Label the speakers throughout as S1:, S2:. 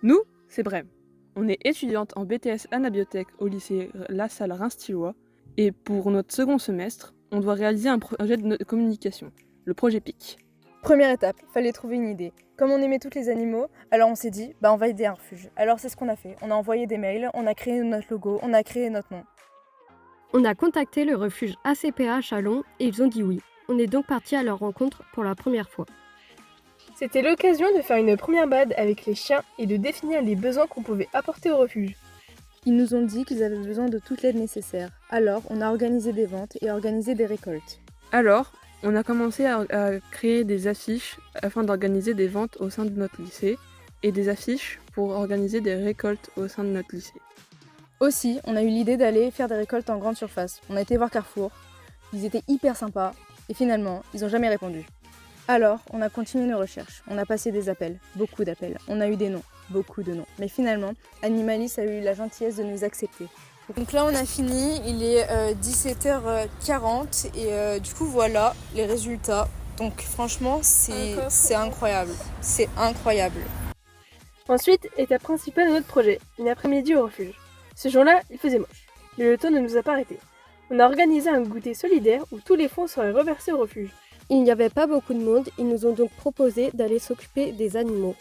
S1: Nous, c'est Brem. On est étudiante en BTS Anabiotech au lycée La Salle Reims-Thillois et pour notre second semestre, on doit réaliser un projet de communication, le projet PIC.
S2: Première étape, fallait trouver une idée. Comme on aimait tous les animaux, alors on s'est dit, on va aider un refuge. Alors c'est ce qu'on a fait. On a envoyé des mails, on a créé notre logo, on a créé notre nom.
S3: On a contacté le refuge ACPA à Chalon et ils ont dit oui. On est donc parti à leur rencontre pour la première fois.
S4: C'était l'occasion de faire une première balade avec les chiens et de définir les besoins qu'on pouvait apporter au refuge.
S2: Ils nous ont dit qu'ils avaient besoin de toute l'aide nécessaire. Alors on a organisé des ventes et organisé des récoltes.
S1: Alors, on a commencé à créer des affiches afin d'organiser des ventes au sein de notre lycée et des affiches pour organiser des récoltes au sein de notre lycée.
S2: Aussi, on a eu l'idée d'aller faire des récoltes en grande surface. On a été voir Carrefour, ils étaient hyper sympas et finalement, ils n'ont jamais répondu. Alors, on a continué nos recherches, on a passé des appels, beaucoup d'appels, on a eu des noms, beaucoup de noms. Mais finalement, Animalis a eu la gentillesse de nous accepter. Donc là, on a fini, il est 17h40 et du coup, voilà les résultats. Donc franchement, c'est incroyable, c'est incroyable.
S4: Ensuite, étape principale de notre projet, une après-midi au refuge. Ce jour-là, il faisait moche, mais le temps ne nous a pas arrêtés. On a organisé un goûter solidaire où tous les fonds seraient reversés au refuge.
S3: Il n'y avait pas beaucoup de monde, ils nous ont donc proposé d'aller s'occuper des animaux.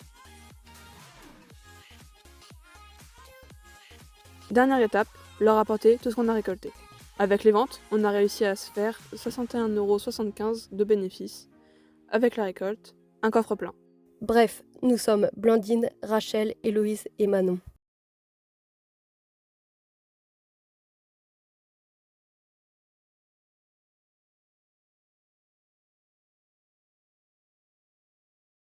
S1: Dernière étape, leur apporter tout ce qu'on a récolté. Avec les ventes, on a réussi à se faire 61,75 € de bénéfices. Avec la récolte, un coffre plein.
S3: Bref, nous sommes Blandine, Rachel, Héloïse et Manon.